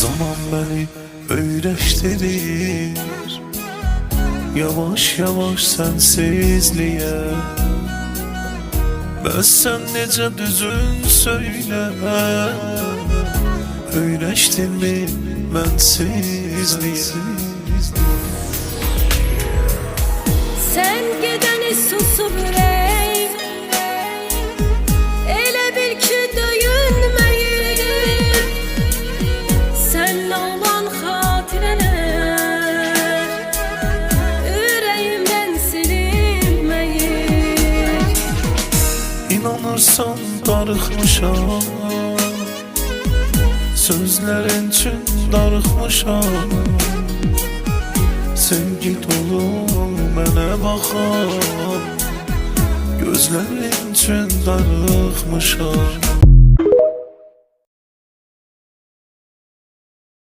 Zaman beni öyrəşdirir, yavaş yavaş sensizliğe. Bəs sən necə düzün söylə, öyrəşdinmi mənsizliyə? Sen gideni susub ürək, elə bil ki döyünməyir. Sənlə olan xatirələr ürəyimdən silinməyir. İnanırsan darıxmışam, sözlərin üçün darıxmışam. Sevgi dolu mənə baxan, gözlərin üçün darıxmışam.